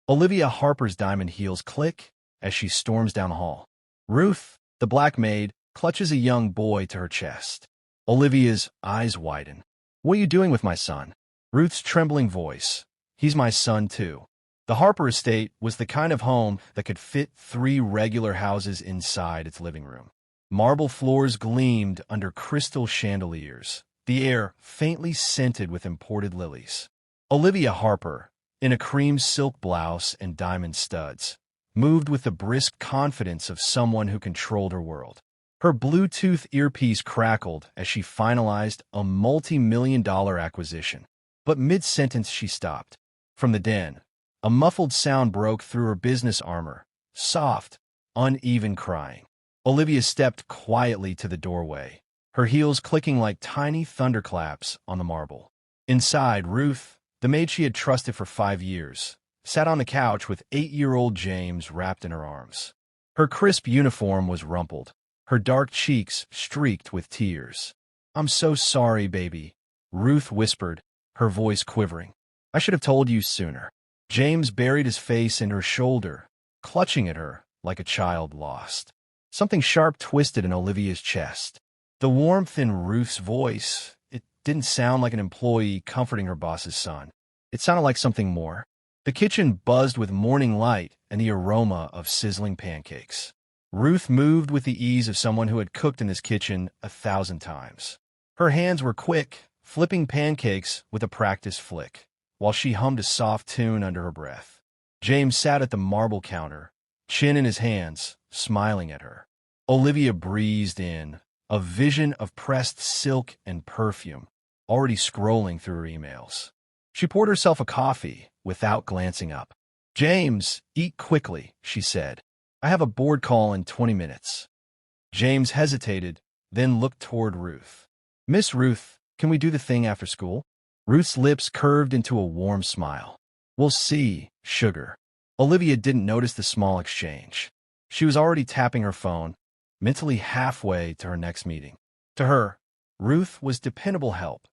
Olivia Harper's diamond heels click as she storms down the hall. Ruth, the black maid, clutches a young boy to her chest. Olivia's eyes widen. "What are you doing with my son?" Ruth's trembling voice. "He's my son, too." The Harper estate was the kind of home that could fit 3 regular houses inside its living room. Marble floors gleamed under crystal chandeliers, the air faintly scented with imported lilies. Olivia Harper, in a cream silk blouse and diamond studs, moved with the brisk confidence of someone who controlled her world. Her Bluetooth earpiece crackled as she finalized a multi-million-dollar acquisition. But mid-sentence she stopped. From the den, a muffled sound broke through her business armor, soft, uneven crying. Olivia stepped quietly to the doorway, her heels clicking like tiny thunderclaps on the marble. Inside, Ruth, the maid she had trusted for 5 years, sat on the couch with 8-year-old James wrapped in her arms. Her crisp uniform was rumpled, her dark cheeks streaked with tears. "I'm so sorry, baby," Ruth whispered, her voice quivering. "I should have told you sooner." James buried his face in her shoulder, clutching at her like a child lost. Something sharp twisted in Olivia's chest. The warmth in Ruth's voice, it didn't sound like an employee comforting her boss's son. It sounded like something more. The kitchen buzzed with morning light and the aroma of sizzling pancakes. Ruth moved with the ease of someone who had cooked in this kitchen 1,000 times. Her hands were quick, flipping pancakes with a practiced flick, while she hummed a soft tune under her breath. James sat at the marble counter, chin in his hands, smiling at her. Olivia breezed in, a vision of pressed silk and perfume, already scrolling through her emails. She poured herself a coffee without glancing up. "James, eat quickly," she said. "I have a board call in 20 minutes. James hesitated, then looked toward Ruth. "Miss Ruth, can we do the thing after school?" Ruth's lips curved into a warm smile. "We'll see, sugar." Olivia didn't notice the small exchange. She was already tapping her phone, mentally halfway to her next meeting. To her, Ruth was dependable help.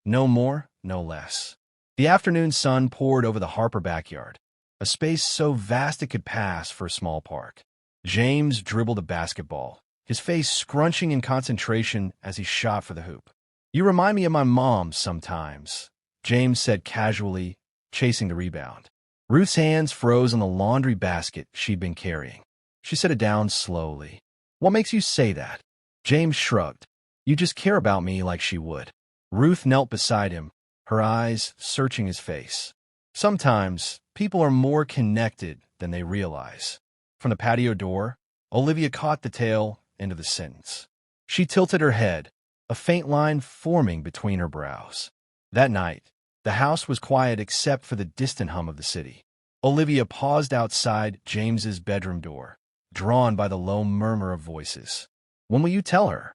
No more, no less. The afternoon sun poured over the Harper backyard, a space so vast it could pass for a small park. James dribbled a basketball, his face scrunching in concentration as he shot for the hoop. "You remind me of my mom sometimes," James said casually, chasing the rebound. Ruth's hands froze on the laundry basket she'd been carrying. She set it down slowly. "What makes you say that?" James shrugged. "You just care about me like she would." Ruth knelt beside him, her eyes searching his face. "Sometimes, people are more connected than they realize." From the patio door, Olivia caught the tail end of the sentence. She tilted her head, a faint line forming between her brows. That night, the house was quiet except for the distant hum of the city. Olivia paused outside James's bedroom door, drawn by the low murmur of voices. "When will you tell her?"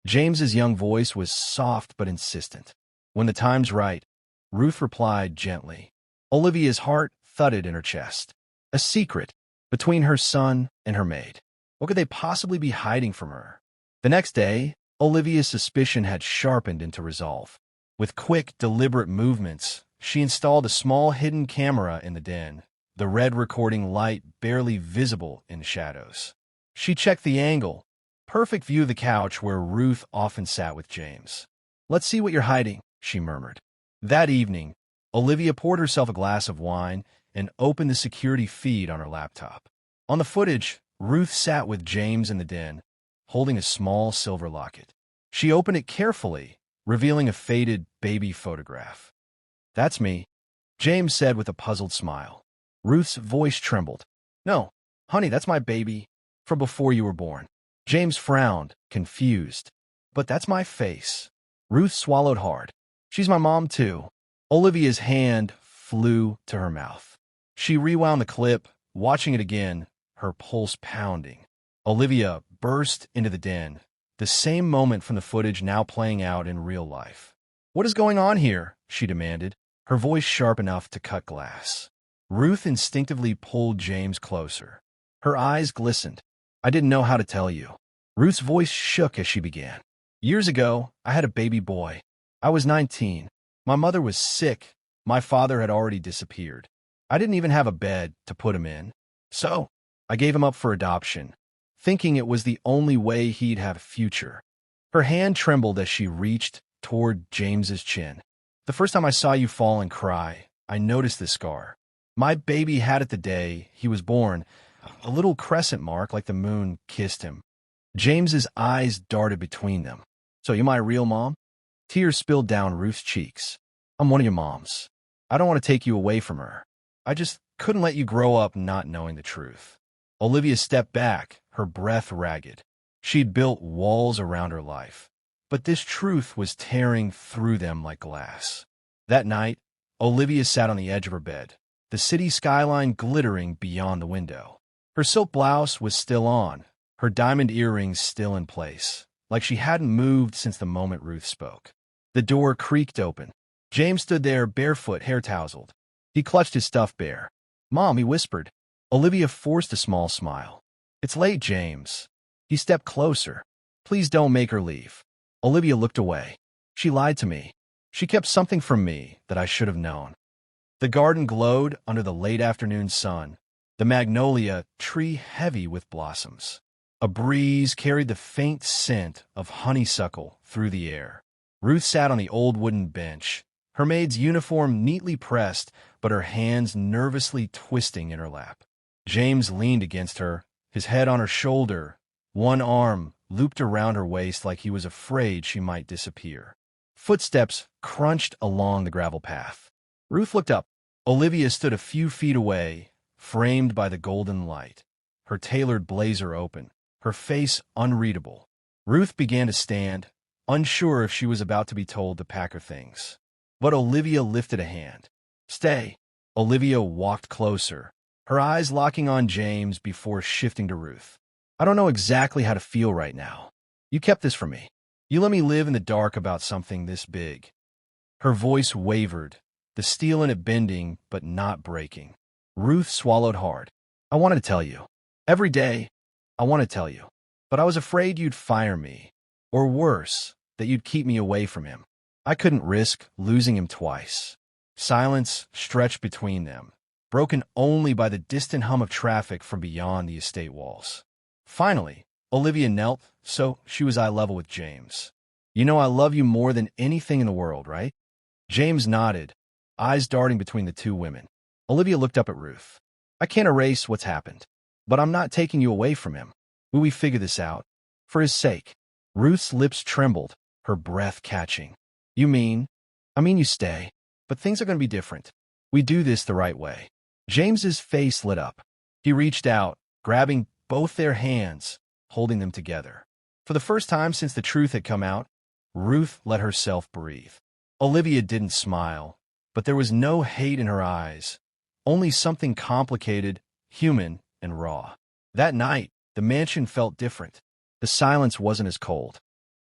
James's young voice was soft but insistent. "When the time's right," Ruth replied gently. Olivia's heart thudded in her chest. A secret between her son and her maid. What could they possibly be hiding from her? The next day, Olivia's suspicion had sharpened into resolve. With quick, deliberate movements, she installed a small hidden camera in the den, the red recording light barely visible in the shadows. She checked the angle, perfect view of the couch where Ruth often sat with James. "Let's see what you're hiding," she murmured. That evening, Olivia poured herself a glass of wine and opened the security feed on her laptop. On the footage, Ruth sat with James in the den, holding a small silver locket. She opened it carefully, revealing a faded baby photograph. "That's me," James said with a puzzled smile. Ruth's voice trembled. "No, honey, that's my baby from before you were born." James frowned, confused. "But that's my face." Ruth swallowed hard. "She's my mom, too." Olivia's hand flew to her mouth. She rewound the clip, watching it again, her pulse pounding. Olivia burst into the den, the same moment from the footage now playing out in real life. "What is going on here?" she demanded, her voice sharp enough to cut glass. Ruth instinctively pulled James closer. Her eyes glistened. "I didn't know how to tell you." Ruth's voice shook as she began. "Years ago, I had a baby boy. I was 19. My mother was sick. My father had already disappeared. I didn't even have a bed to put him in. So, I gave him up for adoption, thinking it was the only way he'd have a future. Her hand trembled as she reached toward James's chin. The first time I saw you fall and cry, I noticed this scar. My baby had it the day he was born, a little crescent mark like the moon kissed him. James's eyes darted between them. So you my real mom? Tears spilled down Ruth's cheeks. I'm one of your moms. I don't want to take you away from her. I just couldn't let you grow up not knowing the truth. Olivia stepped back, her breath ragged. She'd built walls around her life, but this truth was tearing through them like glass. That night, Olivia sat on the edge of her bed, the city skyline glittering beyond the window. Her silk blouse was still on, her diamond earrings still in place, like she hadn't moved since the moment Ruth spoke. The door creaked open. James stood there, barefoot, hair tousled. He clutched his stuffed bear. "Mom," he whispered. Olivia forced a small smile. "It's late, James." He stepped closer. "Please don't make her leave." Olivia looked away. "She lied to me. She kept something from me that I should have known." The garden glowed under the late afternoon sun, the magnolia tree heavy with blossoms. A breeze carried the faint scent of honeysuckle through the air. Ruth sat on the old wooden bench, her maid's uniform neatly pressed, but her hands nervously twisting in her lap. James leaned against her, his head on her shoulder, one arm looped around her waist like he was afraid she might disappear. Footsteps crunched along the gravel path. Ruth looked up. Olivia stood a few feet away, framed by the golden light, her tailored blazer open, her face unreadable. Ruth began to stand, unsure if she was about to be told to pack her things. But Olivia lifted a hand. "Stay." Olivia walked closer, her eyes locking on James before shifting to Ruth. "I don't know exactly how to feel right now. You kept this from me. You let me live in the dark about something this big." Her voice wavered, the steel in it bending but not breaking. Ruth swallowed hard. "I wanted to tell you. Every day, I want to tell you. But I was afraid you'd fire me. Or worse, that you'd keep me away from him. I couldn't risk losing him twice." Silence stretched between them, broken only by the distant hum of traffic from beyond the estate walls. Finally, Olivia knelt, so she was eye level with James. "You know I love you more than anything in the world, right?" James nodded, eyes darting between the two women. Olivia looked up at Ruth. "I can't erase what's happened, but I'm not taking you away from him. Will we figure this out? For his sake." Ruth's lips trembled, her breath catching. I mean you stay, but things are going to be different. We do this the right way." James's face lit up. He reached out, grabbing both their hands, holding them together. For the first time since the truth had come out, Ruth let herself breathe. Olivia didn't smile, but there was no hate in her eyes, only something complicated, human, and raw. That night, the mansion felt different. The silence wasn't as cold.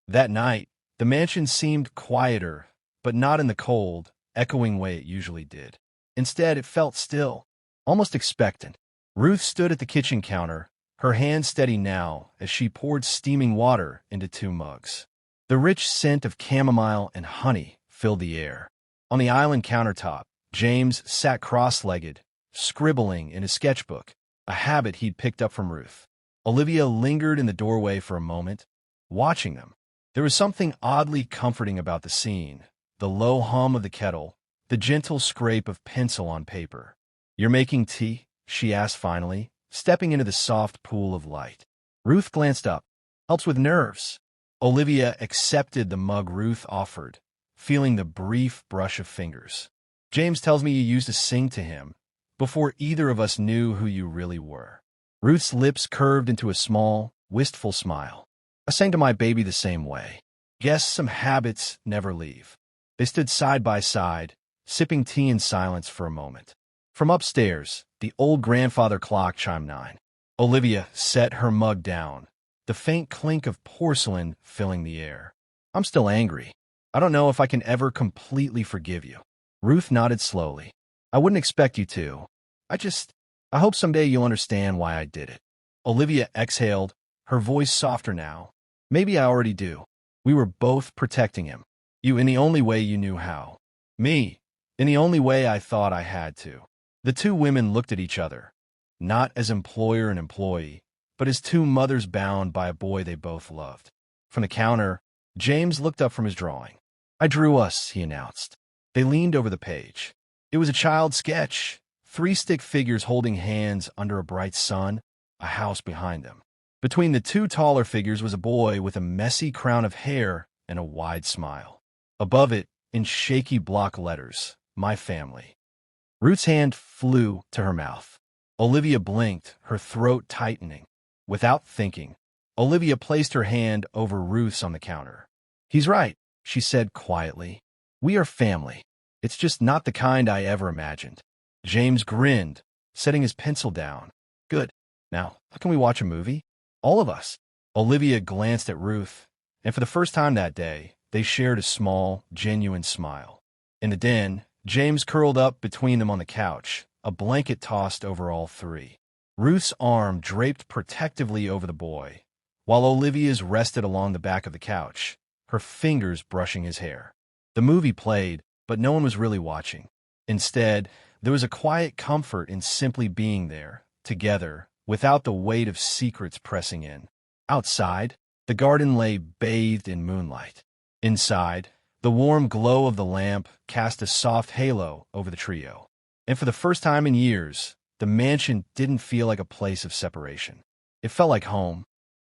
That night, the mansion seemed quieter, but not in the cold, echoing way it usually did. Instead, it felt still, almost expectant. Ruth stood at the kitchen counter, her hand steady now as she poured steaming water into 2 mugs. The rich scent of chamomile and honey filled the air. On the island countertop, James sat cross-legged, scribbling in his sketchbook, a habit he'd picked up from Ruth. Olivia lingered in the doorway for a moment, watching them. There was something oddly comforting about the scene, the low hum of the kettle, the gentle scrape of pencil on paper. "You're making tea?" she asked finally, stepping into the soft pool of light. Ruth glanced up. "Helps with nerves." Olivia accepted the mug Ruth offered, feeling the brief brush of fingers. "James tells me you used to sing to him before either of us knew who you really were." Ruth's lips curved into a small, wistful smile. "I sang to my baby the same way. Guess some habits never leave." They stood side by side, sipping tea in silence for a moment. From upstairs, the old grandfather clock chimed 9. Olivia set her mug down, the faint clink of porcelain filling the air. "I'm still angry. I don't know if I can ever completely forgive you." Ruth nodded slowly. "I wouldn't expect you to. I hope someday you'll understand why I did it." Olivia exhaled, her voice softer now. "Maybe I already do. We were both protecting him. You in the only way you knew how. Me, in the only way I thought I had to. The two women looked at each other, not as employer and employee, but as two mothers bound by a boy they both loved. From the counter, James looked up from his drawing. "I drew us," he announced. They leaned over the page. It was a child sketch, 3 stick figures holding hands under a bright sun, a house behind them. Between the 2 taller figures was a boy with a messy crown of hair and a wide smile. Above it, in shaky block letters, "My family." Ruth's hand flew to her mouth. Olivia blinked, her throat tightening. Without thinking, Olivia placed her hand over Ruth's on the counter. "He's right," she said quietly. "We are family. It's just not the kind I ever imagined." James grinned, setting his pencil down. "Good. Now, how can we watch a movie? All of us." Olivia glanced at Ruth, and for the first time that day, they shared a small, genuine smile. In the den, James curled up between them on the couch, a blanket tossed over all 3. Ruth's arm draped protectively over the boy, while Olivia's rested along the back of the couch, her fingers brushing his hair. The movie played, but no one was really watching. Instead, there was a quiet comfort in simply being there, together, without the weight of secrets pressing in. Outside, the garden lay bathed in moonlight. Inside, the warm glow of the lamp cast a soft halo over the trio. And for the first time in years, the mansion didn't feel like a place of separation. It felt like home,